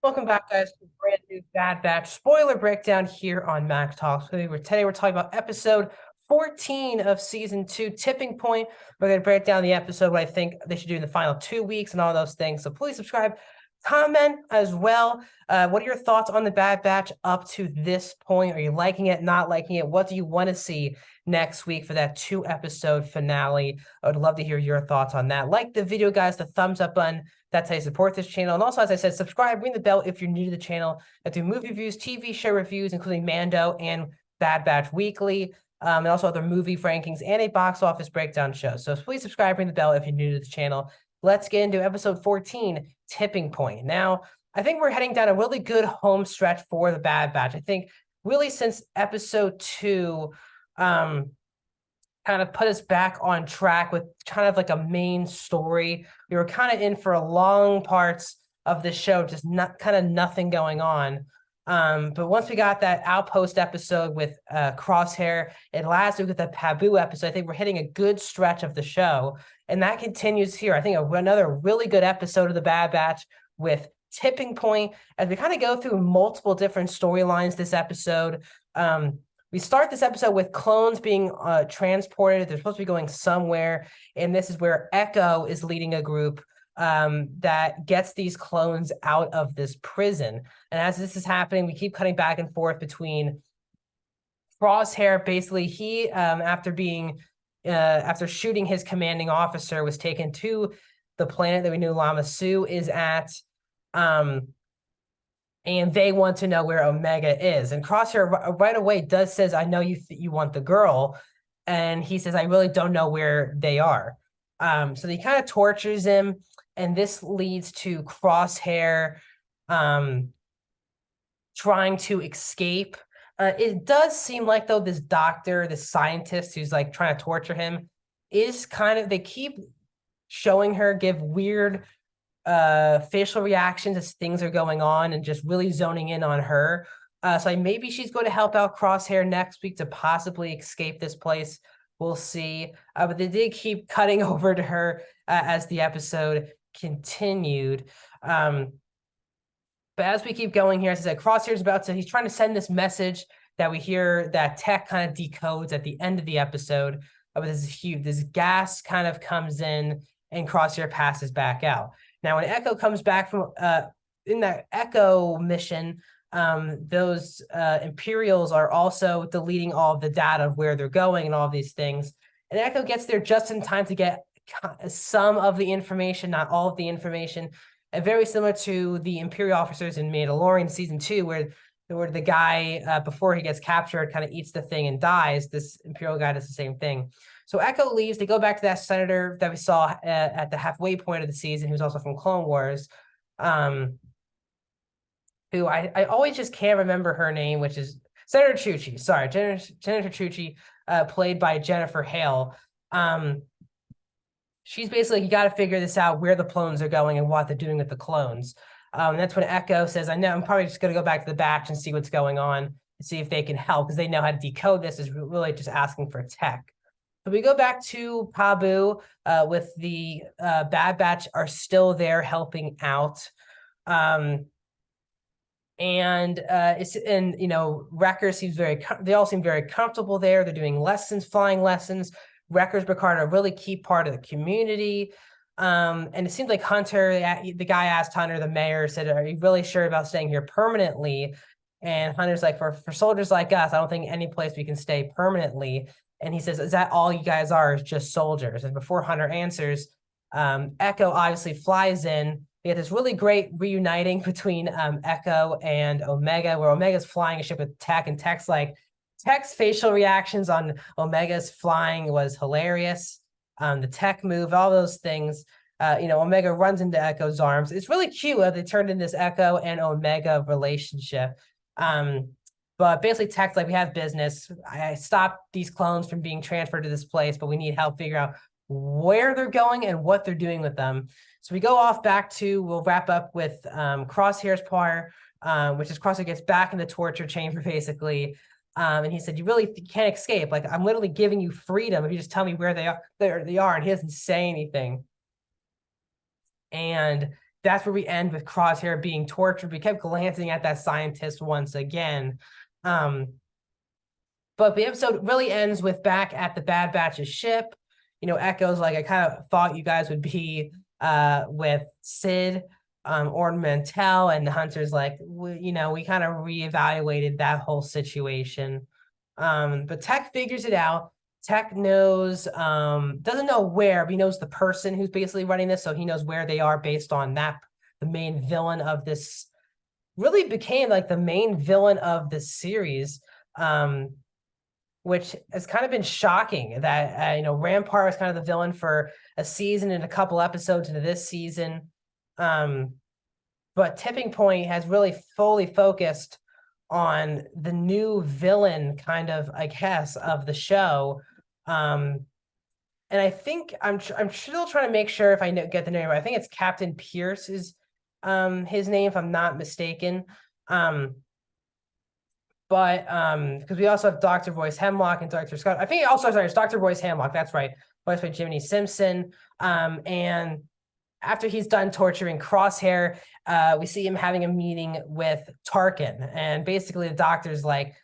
Welcome back, guys, to a brand new Bad Batch spoiler breakdown here on Mac Talks. Today we're talking about episode 14 of season 2, Tipping Point. We're going to break down the episode, what I think they should do in the final 2 weeks and all those things. So please subscribe, comment as well. What are your thoughts on the Bad Batch up to this point? Are you liking it, not liking it? What do you want to see next week for that 2-episode finale? I would love to hear your thoughts on that. Like the video, guys, the thumbs up button. That's how you support this channel. And also, as I said, subscribe, ring the bell if you're new to the channel. I do movie reviews, TV show reviews, including Mando and Bad Batch Weekly, and also other movie rankings and a box office breakdown show. So please subscribe, ring the bell if you're new to the channel. Let's get into episode 14, Tipping Point. Now, I think we're heading down a really good home stretch for the Bad Batch. I think really since episode 2, kind of put us back on track with kind of like a main story. We were kind of in for long parts of the show, just not kind of nothing going on. But once we got that Outpost episode with Crosshair, and last week with the Pabu episode, I think we're hitting a good stretch of the show. And that continues here. I think another really good episode of the Bad Batch with Tipping Point, as we kind of go through multiple different storylines this episode. We start this episode with clones being transported. They're supposed to be going somewhere. And this is where Echo is leading a group that gets these clones out of this prison. And as this is happening, we keep cutting back and forth between Crosshair. Basically, he, after shooting his commanding officer, was taken to the planet that we knew Lama Su is at. And they want to know where Omega is. And Crosshair right away says, I know you want the girl. And he says, I really don't know where they are. So he kind of tortures him. And this leads to Crosshair trying to escape. It does seem like, though, this doctor, this scientist who's like trying to torture him is kind of, they keep showing her give weird facial reactions as things are going on and just really zoning in on her. So maybe she's going to help out Crosshair next week to possibly escape this place. We'll see. But they did keep cutting over to her as the episode continued. But as we keep going here, as I said, Crosshair's he's trying to send this message that we hear that Tech kind of decodes at the end of the episode. This gas kind of comes in and Crosshair passes back out. Now, when Echo comes back from in that Echo mission, those Imperials are also deleting all of the data of where they're going and all of these things. And Echo gets there just in time to get some of the information, not all of the information. And very similar to the Imperial officers in Mandalorian season 2, where the guy, before he gets captured, kind of eats the thing and dies. This Imperial guy does the same thing. So Echo leaves. They go back to that senator that we saw at the halfway point of the season, who's also from Clone Wars, who I always just can't remember her name, which is Senator Chuchi. Sorry, Senator Chuchi, played by Jennifer Hale. She's basically, you got to figure this out, where the clones are going and what they're doing with the clones. That's when Echo says, I know, I'm probably just going to go back to the batch and see what's going on and see if they can help, because they know how to decode this. Is really just asking for Tech. So we go back to Pabu with the Bad Batch are still there helping out. Wrecker seems they all seem very comfortable there. They're doing lessons, flying lessons. Wrecker's Picard are a really key part of the community. And it seems like Hunter, the guy asked Hunter, the mayor, said, are you really sure about staying here permanently? And Hunter's like, for soldiers like us, I don't think any place we can stay permanently. And he says, is that all you guys are, is just soldiers? And before Hunter answers, Echo obviously flies in. We get this really great reuniting between Echo and Omega, where Omega's flying a ship with Tech, and Tech's facial reactions on Omega's flying was hilarious. The Tech move, all those things. Omega runs into Echo's arms. It's really cute how they turned in this Echo and Omega relationship. But basically, Tech's like, we have business. I stopped these clones from being transferred to this place, but we need help figure out where they're going and what they're doing with them. So we go off we'll wrap up with Crosshair's part, which is Crosshair gets back in the torture chamber, basically. And he said, you really can't escape. Like, I'm literally giving you freedom if you just tell me where they are. And he doesn't say anything. And that's where we end with Crosshair being tortured. We kept glancing at that scientist once again. But the episode really ends with back at the Bad Batch's ship. Echo's like, I kind of thought you guys would be with Sid, Ord Mantell, and the Hunter's like, we kind of reevaluated that whole situation. But Tech figures it out. Tech knows, doesn't know where, but he knows the person who's basically running this, so he knows where they are based on that. The main villain of this really became like the main villain of the series, which has kind of been shocking that, Rampart was kind of the villain for a season and a couple episodes into this season. But Tipping Point has really fully focused on the new villain kind of, I guess, of the show. And I think I'm still trying to make sure if I get the name right. I think it's Captain Pierce is his name, if I'm not mistaken. But because we also have Dr. Royce Hemlock and Dr. Scott. I think also, sorry, it's Dr. Royce Hemlock. That's right. Voiced by Jiminy Simpson. And after he's done torturing Crosshair, we see him having a meeting with Tarkin. And basically the doctor's like,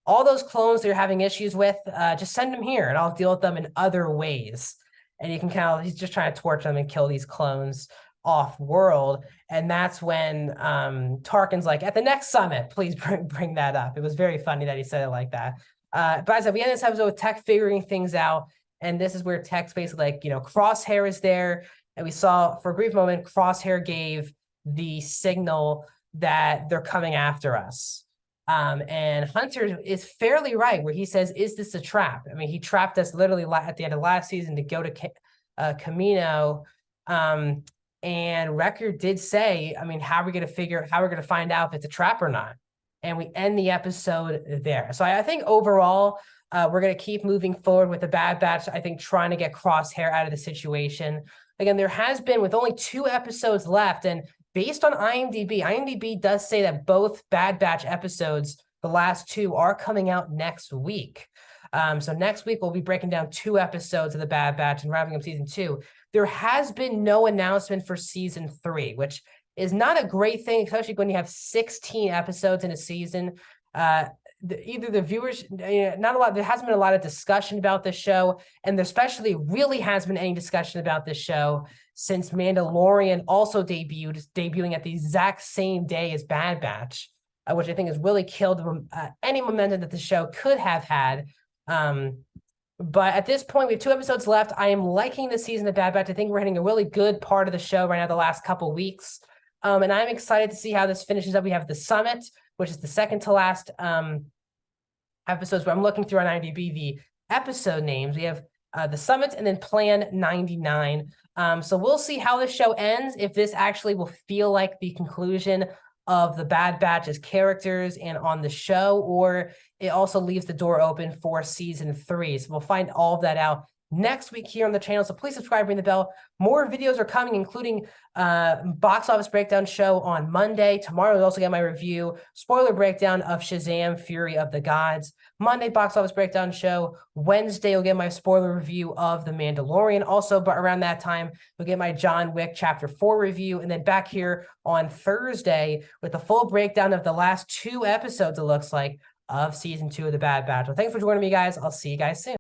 all those clones that you're having issues with, just send them here and I'll deal with them in other ways. And you can he's just trying to torture them and kill these clones off world. And that's when Tarkin's like, at the next summit, please bring that up. It was very funny that he said it like that. But as I said, we end this episode with Tech figuring things out. And this is where Tech's basically like, Crosshair is there. And we saw for a brief moment, Crosshair gave the signal that they're coming after us. And Hunter is fairly right where he says, is this a trap? I mean, he trapped us literally at the end of last season to go to Kamino. And Wrecker did say, I mean, how are we going to find out if it's a trap or not? And we end the episode there. So I think overall, we're going to keep moving forward with the Bad Batch. I think trying to get Crosshair out of the situation. Again, there has been with only 2 episodes left. And based on IMDb does say that both Bad Batch episodes, the last 2, are coming out next week. So next week, we'll be breaking down 2 episodes of the Bad Batch and wrapping up season 2. There has been no announcement for season 3, which is not a great thing, especially when you have 16 episodes in a season. Either the viewers, not a lot, there hasn't been a lot of discussion about this show, and there especially really hasn't been any discussion about this show since Mandalorian also debuting at the exact same day as Bad Batch, which I think has really killed any momentum that the show could have had. But at this point, we have 2 episodes left. I am liking this season of Bad Batch. I think we're hitting a really good part of the show right now, the last couple weeks. And I'm excited to see how this finishes up. We have The Summit, which is the second to last episodes, where I'm looking through on IMDb the episode names. We have The Summit and then Plan 99. So we'll see how this show ends, if this actually will feel like the conclusion of the Bad Batch as characters and on the show, or it also leaves the door open for season 3. So we'll find all of that out next week here on the channel. So please subscribe, ring the bell. More videos are coming, including box office breakdown show on Monday. Tomorrow we'll also get my review, spoiler breakdown of Shazam! Fury of the Gods. Monday, box office breakdown show. Wednesday, you'll get my spoiler review of The Mandalorian. Also, but around that time, you'll get my John Wick Chapter 4 review. And then back here on Thursday with the full breakdown of the last 2 episodes, it looks like, of season 2 of The Bad Batch. Well, thanks for joining me, guys. I'll see you guys soon.